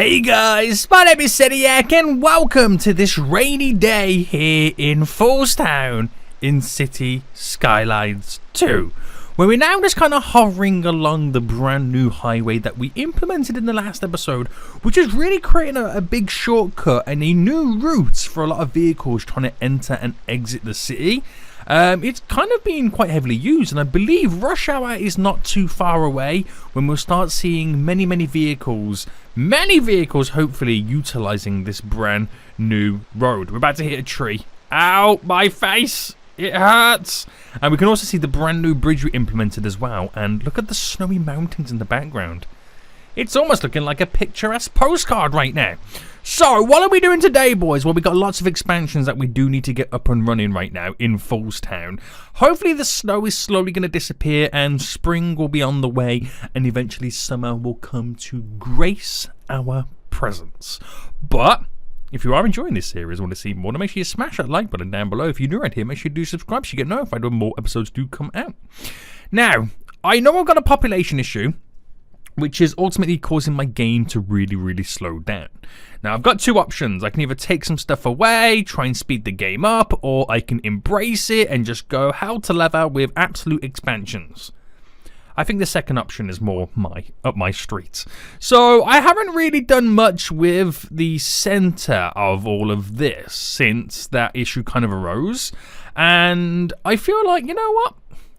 Hey guys, my name is Seniac and welcome to this rainy day here in FoolsTown in City Skylines 2, where we're now just kind of hovering along the brand new highway that we implemented in the last episode, which is really creating a big shortcut and a new route for a lot of vehicles trying to enter and exit the city. It's kind of been quite heavily used, and I believe rush hour is not too far away when we'll start seeing many vehicles hopefully utilizing this brand new road. We're about to hit a tree. Ow, my face, it hurts. And we can also see the brand new bridge we implemented as well, and look at the snowy mountains in the background. It's almost looking like a picturesque postcard right now. So, what are we doing today, boys? Well, we got lots of expansions that we do need to get up and running right now in FoolsTown. Hopefully the snow is slowly going to disappear and spring will be on the way, and eventually summer will come to grace our presence. But if you are enjoying this series and want to see more, then make sure you smash that like button down below. If you're new right here, make sure you do subscribe so you get notified when more episodes do come out. Now, I know I've got a population issue, which is ultimately causing my game to really slow down. Now, I've got two options. I can either take some stuff away, try and speed the game up, or I can embrace it and just go hell to leather with absolute expansions. I think the second option is more up my street. So I haven't really done much with the center of all of this since that issue kind of arose. And I feel like, you know what?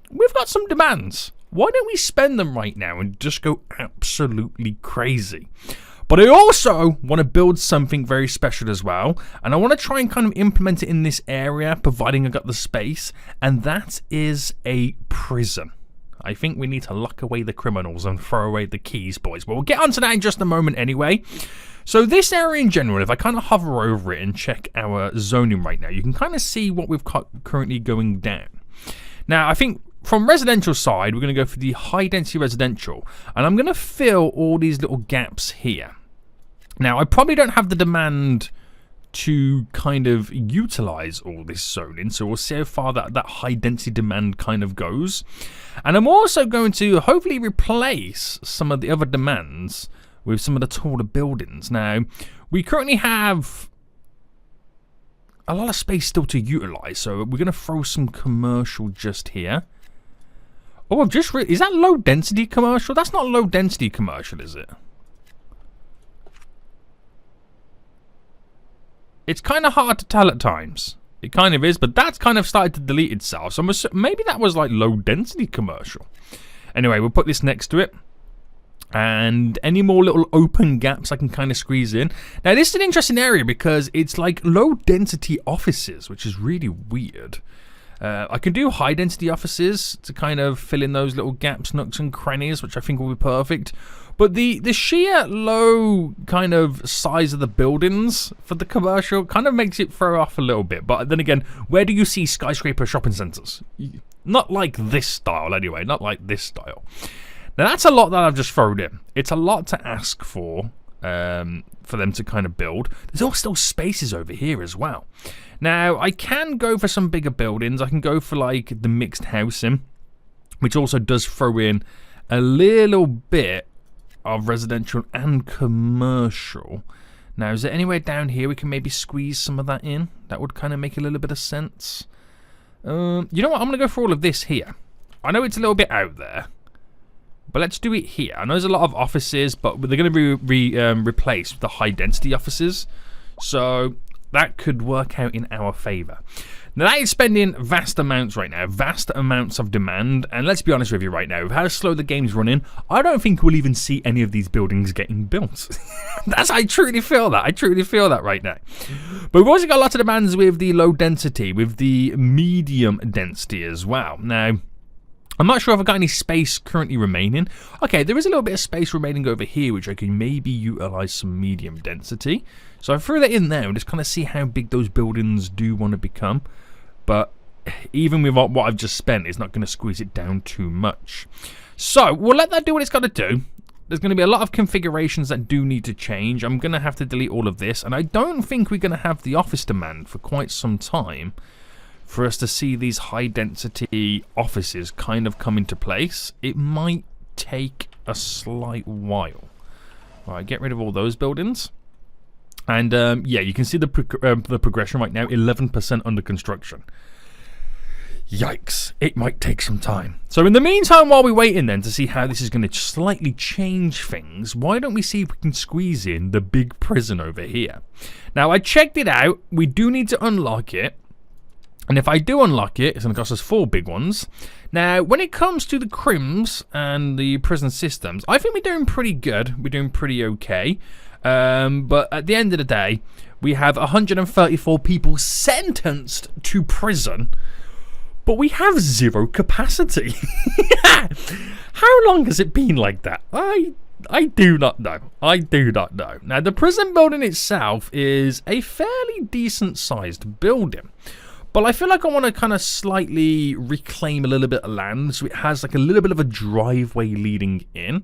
We've got some demands. Why don't we spend them right now and just go absolutely crazy? But I also want to build something very special as well, and I want to try and kind of implement it in this area, providing I got the space, and that is a prison. I think we need to lock away the criminals and throw away the keys, boys. But we'll get onto that in just a moment anyway. So this area in general, if I kind of hover over it and check our zoning right now, you can kind of see what we've got currently going down. Now, I think from residential side, we're going to go for the high density residential, and I'm going to fill all these little gaps here. Now, I probably don't have the demand to kind of utilize all this zoning, so we'll see how far that high density demand kind of goes. And I'm also going to hopefully replace some of the other demands with some of the taller buildings. Now, we currently have a lot of space still to utilize, so we're going to throw some commercial just here. Oh, is that low density commercial? That's not low density commercial, is it? It's kind of hard to tell at times. It kind of is, but that's kind of started to delete itself. So maybe that was like low density commercial. Anyway, we'll put this next to it. And any more little open gaps I can kind of squeeze in. Now, this is an interesting area because it's like low density offices, which is really weird. I can do high density offices to kind of fill in those little gaps, nooks and crannies, which I think will be perfect. But the sheer low kind of size of the buildings for the commercial kind of makes it throw off a little bit. But then again, where do you see skyscraper shopping centers? Not like this style anyway, not like this style. Now that's a lot that I've just thrown in. It's a lot to ask for them to kind of build. There's also spaces over here as well. Now, I can go for some bigger buildings. I can go for like the mixed housing, which also does throw in a little bit of residential and commercial. Now, is there anywhere down here we can maybe squeeze some of that in? That would kind of make a little bit of sense. You know what? I'm going to go for all of this here. I know it's a little bit out there, but let's do it here. I know there's a lot of offices, but they're going to be replaced with the high density offices. So that could work out in our favor. Now, that is spending vast amounts right now, vast amounts of demand. And let's be honest with you right now, with how slow the game's running, I don't think we'll even see any of these buildings getting built. I truly feel that. I truly feel that right now. But we've also got lots of demands with the low density, with the medium density as well. Now, I'm not sure if I've got any space currently remaining. Okay, there is a little bit of space remaining over here, which I can maybe utilize some medium density. So I threw that in there and just kind of see how big those buildings do want to become. But even with what I've just spent, it's not going to squeeze it down too much. So we'll let that do what it's got to do. There's going to be a lot of configurations that do need to change. I'm going to have to delete all of this. And I don't think we're going to have the office demand for quite some time for us to see these high density offices kind of come into place. It might take a slight while. Alright, get rid of all those buildings. And, yeah, you can see the progression right now. 11% under construction. Yikes. It might take some time. So in the meantime, while we're waiting then to see how this is going to slightly change things, why don't we see if we can squeeze in the big prison over here? Now, I checked it out. We do need to unlock it. And if I do unlock it, it's going to cost us 4 big ones. Now, when it comes to the crims and the prison systems, I think we're doing pretty good. We're doing pretty okay. But at the end of the day, we have 134 people sentenced to prison. But we have 0 capacity. How long has it been like that? I do not know. I do not know. Now, the prison building itself is a fairly decent-sized building. But I feel like I want to kind of slightly reclaim a little bit of land, so it has like a little bit of a driveway leading in.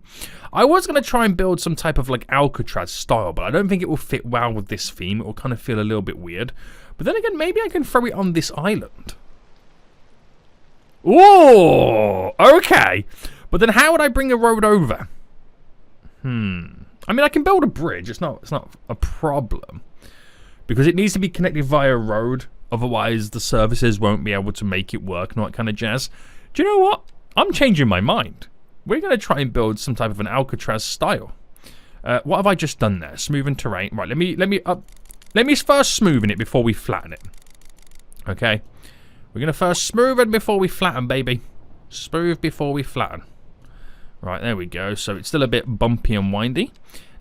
I was going to try and build some type of like Alcatraz style, but I don't think it will fit well with this theme. It will kind of feel a little bit weird. But then again, maybe I can throw it on this island. Oh, okay. But then how would I bring a road over? I mean, I can build a bridge. It's not a problem. Because it needs to be connected via road. Otherwise, the services won't be able to make it work and all that kind of jazz. Do you know what? I'm changing my mind. We're going to try and build some type of an Alcatraz style. What have I just done there? Smoothing terrain. Right, let me first smoothen it before we flatten it. Okay. We're going to first smoothen before we flatten, baby. Smooth before we flatten. Right, there we go. So it's still a bit bumpy and windy.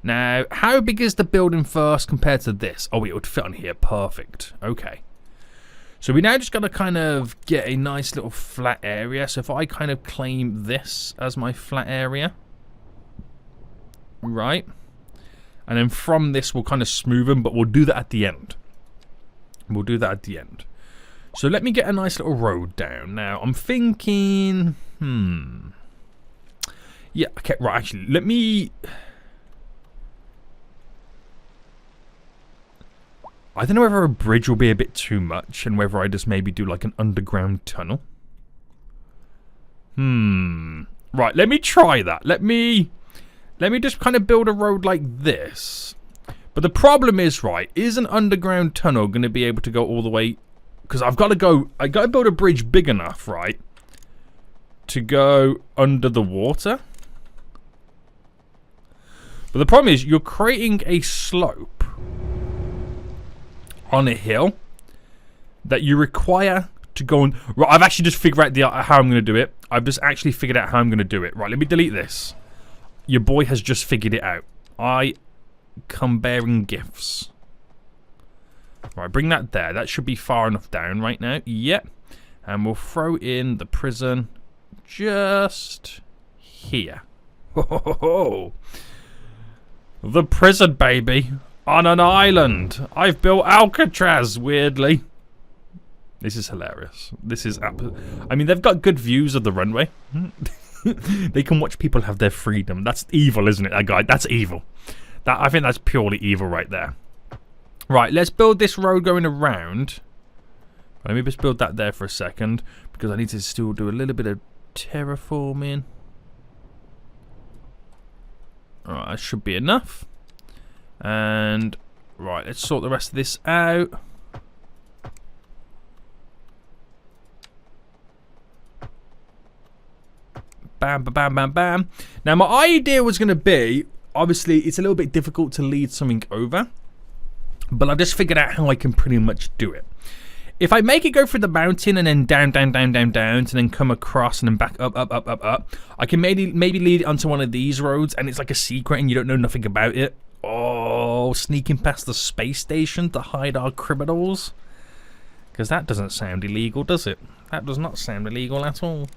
Now, how big is the building first compared to this? Oh, it would fit on here. Perfect. Okay. So we now just got to kind of get a nice little flat area. So if I kind of claim this as my flat area. Right. And then from this, we'll kind of smoothen, but we'll do that at the end. We'll do that at the end. So let me get a nice little road down. Now, I'm thinking... Yeah, okay, right, actually, let me... I don't know whether a bridge will be a bit too much and whether I just maybe do like an underground tunnel. Right, let me try that. Let me just kind of build a road like this. But the problem is, right, is an underground tunnel going to be able to go all the way? Because I got to build a bridge big enough, right, to go under the water. But the problem is you're creating a slope on a hill that you require to go on. Right, I've actually just figured out how I'm going to do it. I've just actually figured out how I'm going to do it. Right, let me delete this. Your boy has just figured it out. I come bearing gifts. Right, bring that there. That should be far enough down right now. Yep. And we'll throw in the prison just here. Ho. The prison, baby. On an island. I've built Alcatraz, weirdly. This is hilarious. This is... I mean, they've got good views of the runway. They can watch people have their freedom. That's evil, isn't it, guy? That's evil. I think that's purely evil right there. Right, let's build this road going around. Let me just build that there for a second. Because I need to still do a little bit of terraforming. Alright, that should be enough. And, right, let's sort the rest of this out. Bam, bam, bam, bam. Now, my idea was going to be, obviously, it's a little bit difficult to lead something over. But I've just figured out how I can pretty much do it. If I make it go through the mountain and then down, down, down, down, down, to then come across and then back up, up, up, up, up, I can maybe lead it onto one of these roads and it's like a secret and you don't know nothing about it. Oh, sneaking past the space station to hide our criminals. Because that doesn't sound illegal, does it? That does not sound illegal at all.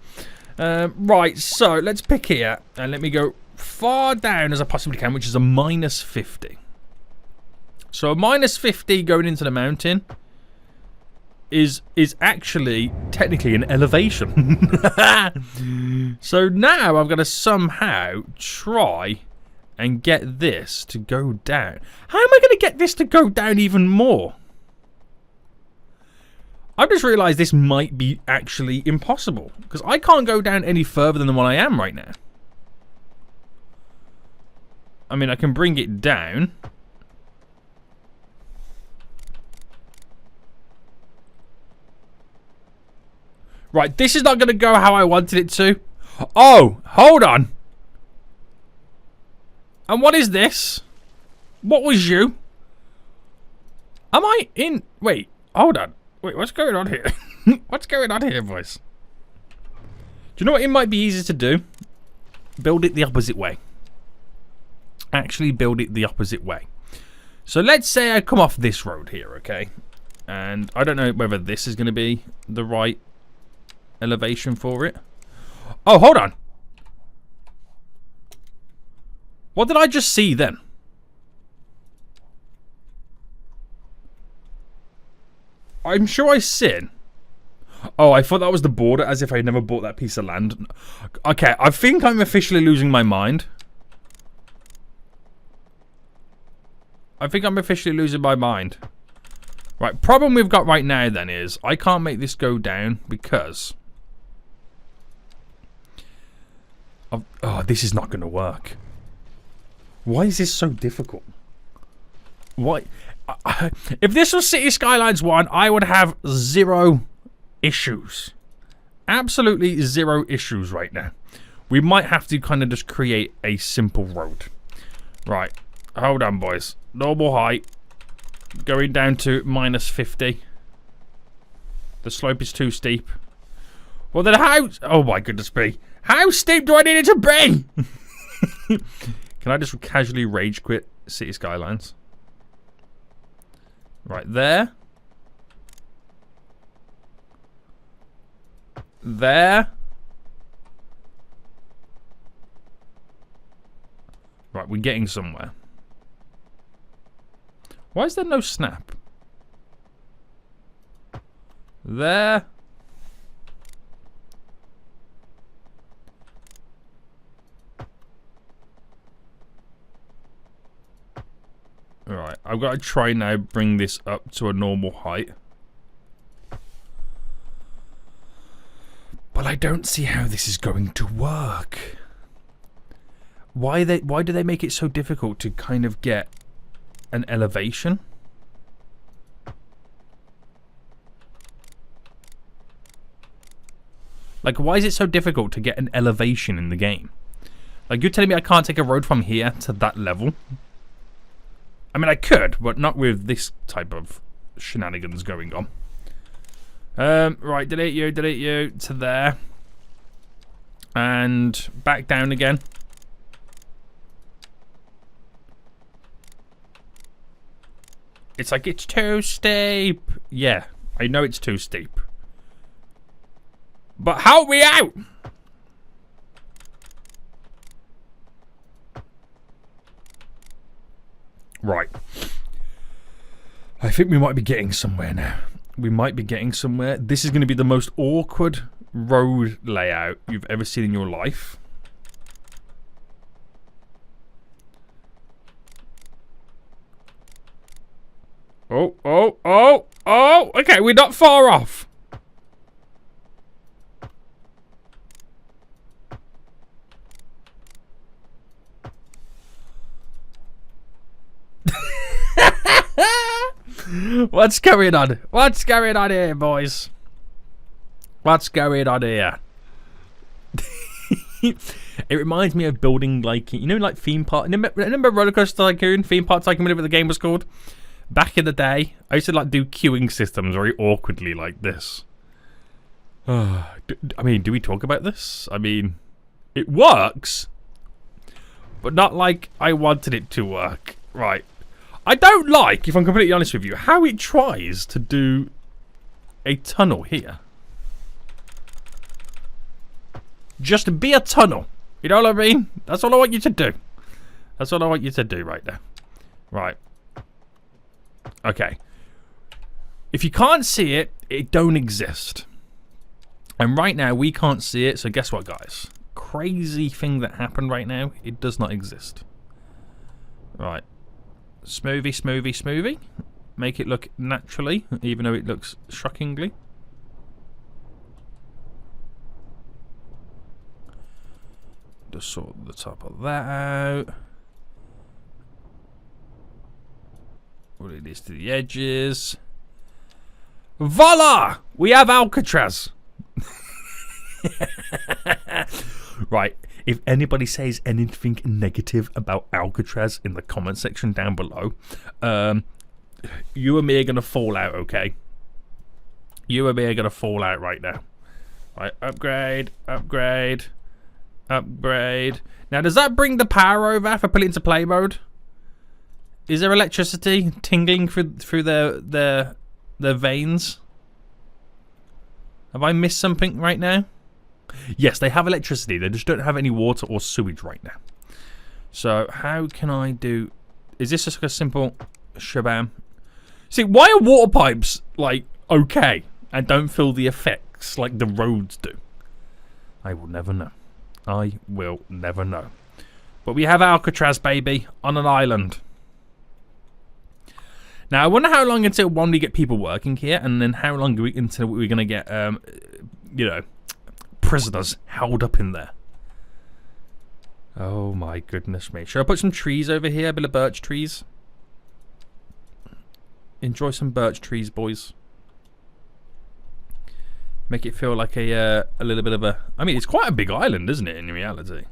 Right, so let's pick here. And let me go far down as I possibly can, which is a minus 50. So a minus 50 going into the mountain is actually technically an elevation. So now I've got to somehow try and get this to go down. How am I going to get this to go down even more? I've just realised this might be actually impossible. Because I can't go down any further than what I am right now. I mean, I can bring it down. Right, this is not going to go how I wanted it to. Oh, hold on. And what is this? What was you? Am I in... Wait, hold on. Wait, what's going on here? What's going on here, boys? Do you know what it might be easier to do? Build it the opposite way. Actually build it the opposite way. So let's say I come off this road here, okay? And I don't know whether this is going to be the right elevation for it. Oh, hold on. What did I just see then? I'm sure I seen. Oh, I thought that was the border, as if I never bought that piece of land. Okay, I think I'm officially losing my mind. I think I'm officially losing my mind. Right, problem we've got right now then is I can't make this go down because of, oh, this is not going to work. Why is this so difficult? Why? If this was City Skylines 1, I would have 0 issues. Absolutely 0 issues right now. We might have to kind of just create a simple road. Right. Hold on, boys. Normal height. Going down to -50. The slope is too steep. Well, then how... Oh, my goodness me. How steep do I need it to be? Can I just casually rage quit City Skylines? Right there. There. Right, we're getting somewhere. Why is there no snap? There. Alright, I've got to try now bring this up to a normal height. But I don't see how this is going to work. Why do they make it so difficult to kind of get an elevation? Like, why is it so difficult to get an elevation in the game? Like, you're telling me I can't take a road from here to that level? I mean, I could, but not with this type of shenanigans going on. Right, delete you to there. And back down again. It's like, it's too steep. Yeah, I know it's too steep. But help me out! Right. I think we might be getting somewhere now. We might be getting somewhere. This is going to be the most awkward road layout you've ever seen in your life. Oh. Okay, we're not far off. What's going on? What's going on here, boys? What's going on here? It reminds me of building, like, you know, like theme park. Remember Roller Coaster Tycoon? Theme Park Tycoon, whatever the game was called? Back in the day, I used to like do queuing systems very awkwardly like this. I mean, do we talk about this? I mean, it works, but not like I wanted it to work. Right. I don't like, if I'm completely honest with you, how it tries to do a tunnel here. Just be a tunnel. You know what I mean? That's all I want you to do. That's all I want you to do right there. Right. Okay. If you can't see it, it don't exist. And right now, we can't see it, so guess what, guys? Crazy thing that happened right now, it does not exist. Right. Smoothie. Make it look naturally, even though it looks shockingly. Just sort the top of that out. Put this to the edges. Voila! We have Alcatraz. Right. If anybody says anything negative about Alcatraz in the comment section down below, you and me are going to fall out, okay? You and me are going to fall out right now. Right, upgrade, upgrade, upgrade. Now, does that bring the power over if I put it into play mode? Is there electricity tingling through their veins? Have I missed something right now? Yes, they have electricity. They just don't have any water or sewage right now. So how can I do... Is this just like a simple shabam? See, why are water pipes, like, okay and don't feel the effects like the roads do? I will never know. I will never know. But we have Alcatraz, baby, on an island. Now, I wonder how long until one we get people working here, and then how long until we're going to get, you know, prisoners held up in there. Oh my goodness me. Should I put some trees over here? A bit of birch trees? Enjoy some birch trees, boys. Make it feel like a little bit of a... I mean, it's quite a big island, isn't it, in reality?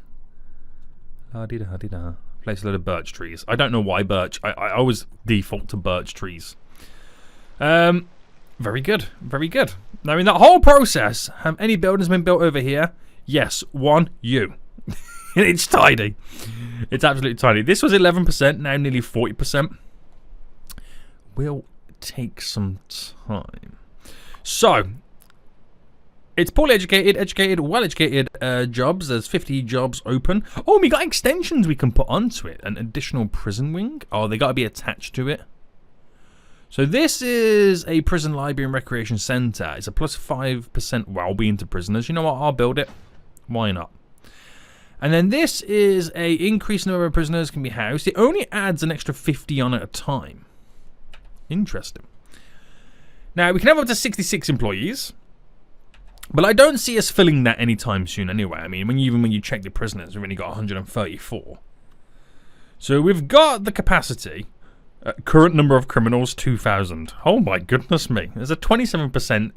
La-dee-da-dee-da. Place a load of birch trees. I don't know why birch. I always default to birch trees. Very good. Very good. Now, in that whole process, have any buildings been built over here? Yes, one. You. It's tiny. It's absolutely tiny. This was 11%, now nearly 40%. Will take some time. So, it's poorly educated, educated, well-educated jobs. There's 50 jobs open. Oh, we got extensions we can put onto it. An additional prison wing. Oh, they got to be attached to it. So this is a prison library and recreation centre. It's a plus 5% well-being to prisoners. You know what? I'll build it. Why not? And then this is a increased number of prisoners can be housed. It only adds an extra 50 on at a time. Interesting. Now, we can have up to 66 employees. But I don't see us filling that anytime soon anyway. I mean, even when you check the prisoners, we've only got 134. So we've got the capacity. Current number of criminals, 2,000. Oh my goodness me. There's a 27%.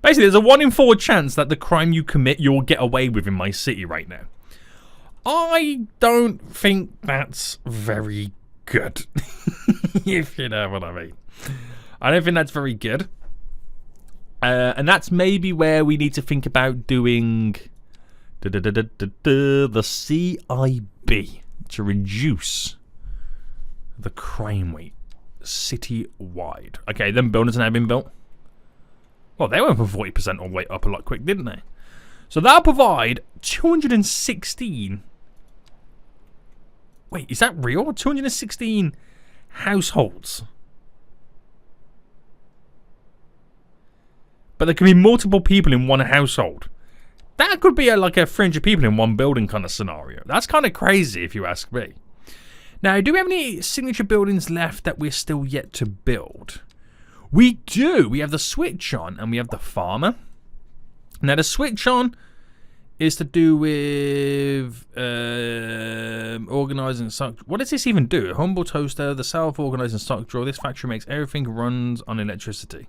Basically, there's a 1 in 4 chance that the crime you commit, you'll get away with in my city right now. I don't think that's very good. If you know what I mean. I don't think that's very good. And that's maybe where we need to think about doing the CIB to reduce the crime rate city-wide. Okay, them buildings have now been built. Well, they went from 40% all the way up a lot quick, didn't they? So that'll provide 216... Wait, is that real? 216 households. But there can be multiple people in one household. That could be like a 300 people in one building kind of scenario. That's kind of crazy if you ask me. Now, do we have any signature buildings left that we're still yet to build? We do. We have the switch on and we have the farmer. Now, the switch on is to do with organising stock. What does this even do? A humble toaster, the self-organising stock drawer. This factory makes everything runs on electricity.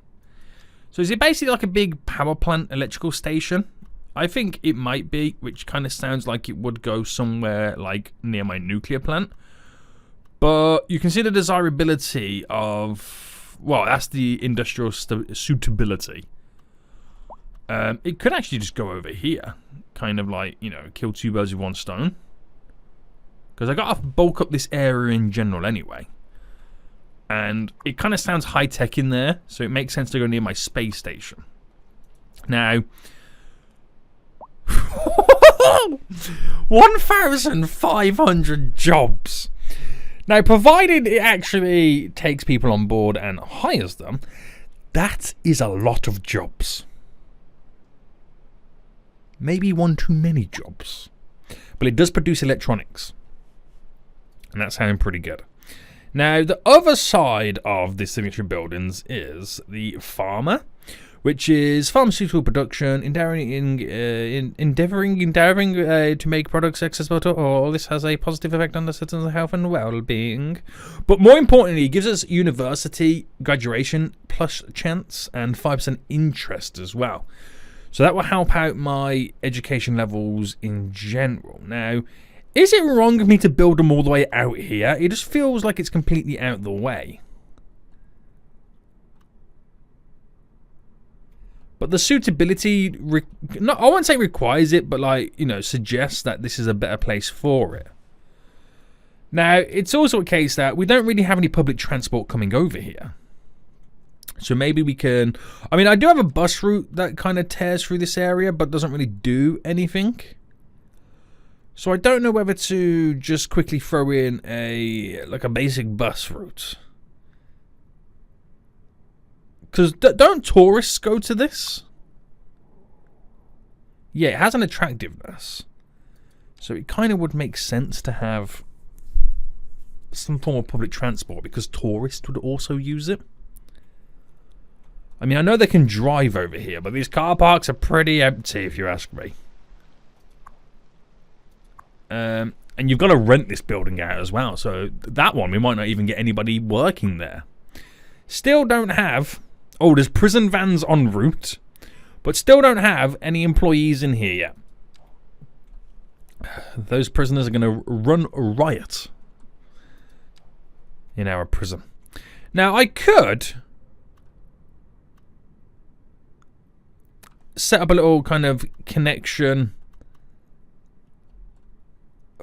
So is it basically like a big power plant electrical station? I think it might be, which kind of sounds like it would go somewhere like near my nuclear plant. But you can see the desirability of, well, that's the industrial suitability. It could actually just go over here. Kind of like, you know, kill two birds with one stone. Because I got to bulk up this area in general anyway. And it kind of sounds high-tech in there, so it makes sense to go near my space station. Now, 1,500 jobs. Now, provided it actually takes people on board and hires them, that is a lot of jobs. Maybe one too many jobs. But it does produce electronics. And that's sounding pretty good. Now, the other side of the signature buildings is the farmer, which is pharmaceutical production, endeavoring to make products accessible to all. This has a positive effect on the citizens' health and well-being. But more importantly, it gives us university graduation plus chance and 5% interest as well. So that will help out my education levels in general. Now, is it wrong of me to build them all the way out here? It just feels like it's completely out of the way. But the suitability, I won't say requires it, but like, you know, suggests that this is a better place for it. Now, it's also a case that we don't really have any public transport coming over here. So maybe we can, I mean, I do have a bus route that kind of tears through this area, but doesn't really do anything. So I don't know whether to just quickly throw in a basic bus route. Because don't tourists go to this? Yeah, it has an attractiveness. So it kind of would make sense to have some form of public transport because tourists would also use it. I mean, I know they can drive over here, but these car parks are pretty empty if you ask me. And you've got to rent this building out as well. So that one, we might not even get anybody working there. Still don't have... Oh, there's prison vans en route, but still don't have any employees in here yet. Those prisoners are going to run riot in our prison. Now, I could set up a little kind of connection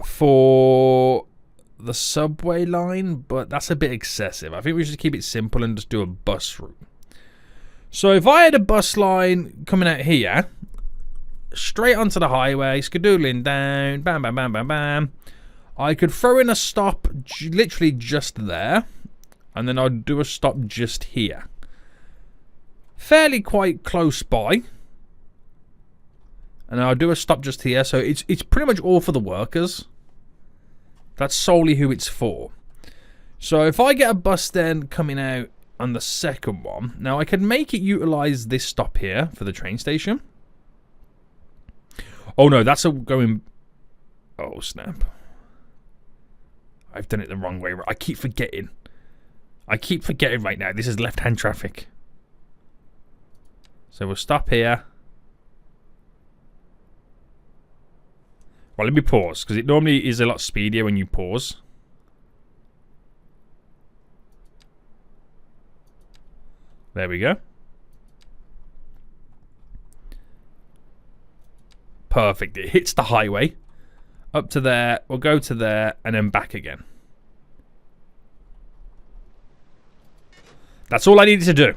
for the subway line, but that's a bit excessive. I think we should keep it simple and just do a bus route. So if I had a bus line coming out here, straight onto the highway, skadoodling down, bam, bam, bam, bam, bam, I could throw in a stop literally just there, and then I'd do a stop just here. Fairly quite close by. And I'll do a stop just here, so it's pretty much all for the workers. That's solely who it's for. So if I get a bus then coming out on the second one. Now, I could make it utilize this stop here for the train station. Oh, no, that's a going... Oh, snap. I've done it the wrong way. I keep forgetting. Right now. This is left-hand traffic. So we'll stop here. Well, let me pause, because it normally is a lot speedier when you pause. There we go. Perfect. It hits the highway. Up to there. We'll go to there and then back again. That's all I needed to do.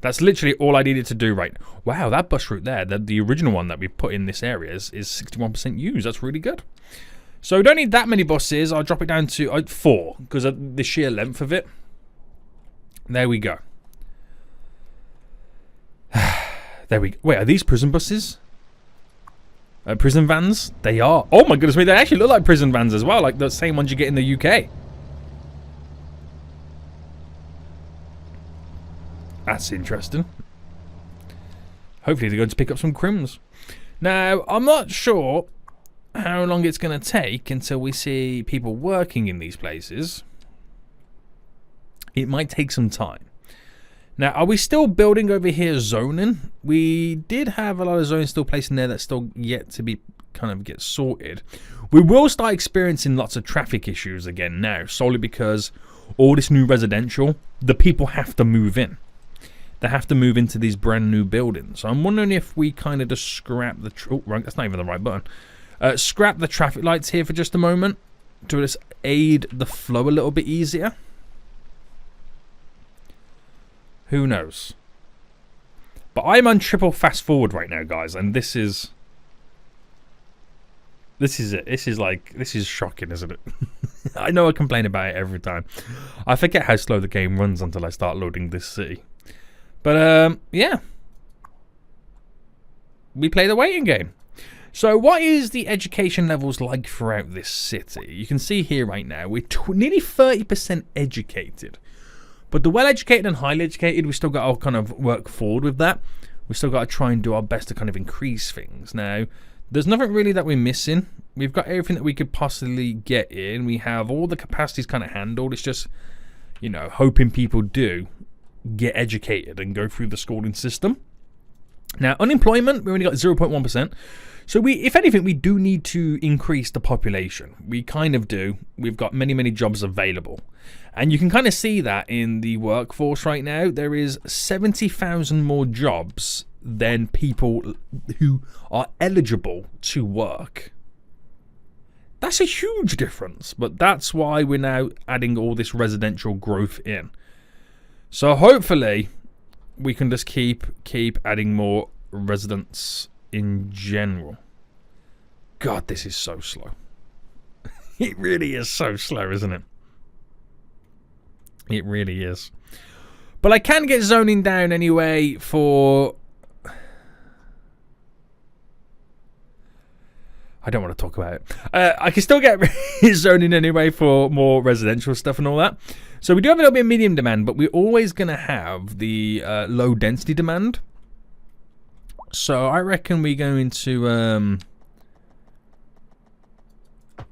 That's literally all I needed to do right now. Wow, that bus route there, the original one that we put in this area is 61% used. That's really good. So we don't need that many buses. I'll drop it down to 4 because of the sheer length of it. There we go. There we go. Wait, are these prison buses? Prison vans? They are. Oh my goodness me, they actually look like prison vans as well, like the same ones you get in the UK. That's interesting. Hopefully they're going to pick up some crims. Now, I'm not sure how long it's going to take until we see people working in these places. It might take some time. Now, are we still building over here zoning? We did have a lot of zoning still placed in there that's still yet to be kind of get sorted. We will start experiencing lots of traffic issues again now, solely because all this new residential, the people have to move in. They have to move into these brand new buildings. So I'm wondering if we kind of just scrap the... Oh, wrong, that's not even the right button. Scrap the traffic lights here for just a moment to just aid the flow a little bit easier. Who knows? But I'm on triple fast forward right now, guys, and this is it. This is shocking, isn't it? I know I complain about it every time. I forget how slow the game runs until I start loading this city. But yeah, we play the waiting game. So what is the education levels like throughout this city? You can see here right now we're nearly 30% educated. But the well-educated and highly educated, we still got to kind of work forward with that. We still got to try and do our best to kind of increase things. Now, there's nothing really that we're missing. We've got everything that we could possibly get in. We have all the capacities kind of handled. It's just, you know, hoping people do get educated and go through the schooling system. Now, unemployment, we only got 0.1%. So if anything, we do need to increase the population. We kind of do. We've got many, many jobs available. And you can kind of see that in the workforce right now. There is 70,000 more jobs than people who are eligible to work. That's a huge difference. But that's why we're now adding all this residential growth in. So hopefully we can just keep adding more residents in general. God, this is so slow. It really is so slow, isn't it? It really is. But I can get zoning down anyway for... I don't want to talk about it. I can still get zoning anyway for more residential stuff and all that. So we do have a little bit of medium demand, but we're always going to have the low density demand. So I reckon we're going to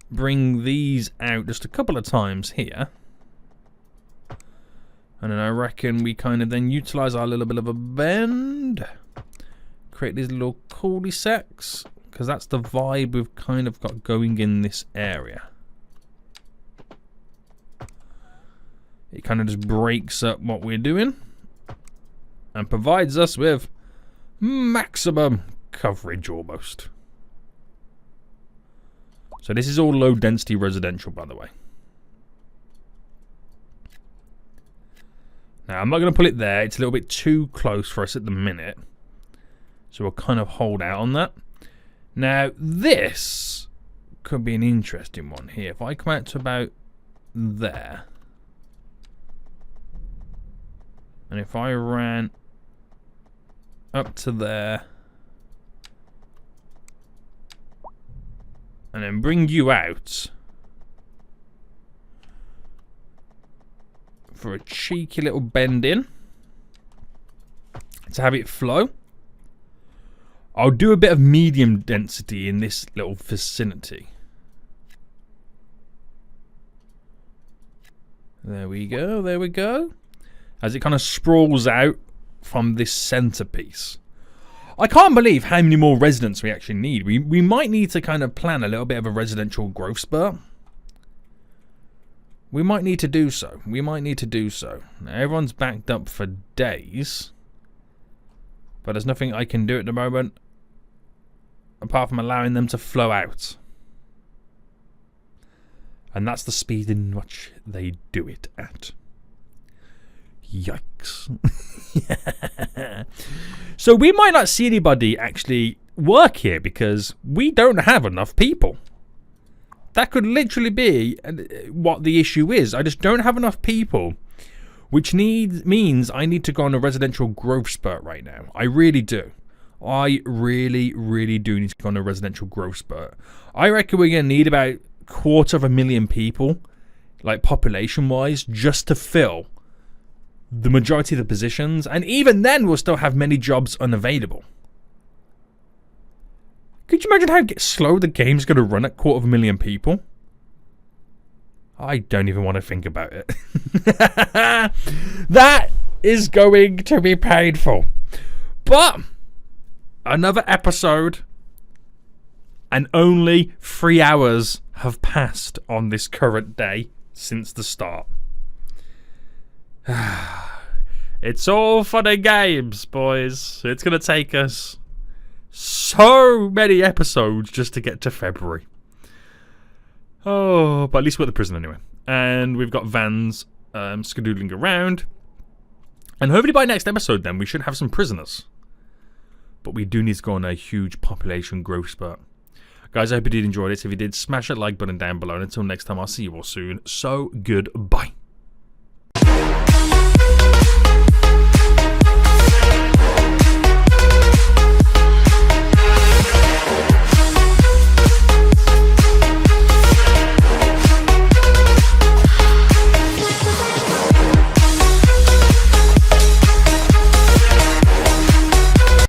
bring these out just a couple of times here. And then I reckon we kind of then utilize our little bit of a bend. Create these little cul-de-sacs. Because that's the vibe we've kind of got going in this area. It kind of just breaks up what we're doing. And provides us with maximum coverage almost. So this is all low density residential, by the way. Now I'm not going to put it there. It's a little bit too close for us at the minute. So we'll kind of hold out on that. Now this could be an interesting one here. If I come out to about there. And if I ran up to there. And then bring you out. For a cheeky little bend in. To have it flow. I'll do a bit of medium density in this little vicinity. There we go, there we go. As it kind of sprawls out from this centerpiece. I can't believe how many more residents we actually need. We might need to kind of plan a little bit of a residential growth spurt. We might need to do so. We might need to do so. Now, everyone's backed up for days. But there's nothing I can do at the moment. Apart from allowing them to flow out. And that's the speed in which they do it at. Yikes. So we might not see anybody actually work here because we don't have enough people. That could literally be what the issue is. I just don't have enough people, which means I need to go on a residential growth spurt right now. I really do. I really, really do need to go on a residential growth spurt. I reckon we're going to need about 250,000 people, like population-wise, just to fill the majority of the positions. And even then, we'll still have many jobs unavailable. Could you imagine how slow the game's going to run at 250,000 people? I don't even want to think about it. That is going to be painful. But another episode, and only 3 hours have passed on this current day since the start. It's all fun and games, boys. It's going to take us so many episodes just to get to February. Oh, but at least we're at the prison anyway. And we've got vans skedoodling around. And hopefully by next episode then we should have some prisoners. But we do need to go on a huge population growth spurt. Guys, I hope you did enjoy this. If you did, smash that like button down below. And until next time, I'll see you all soon. So, goodbye.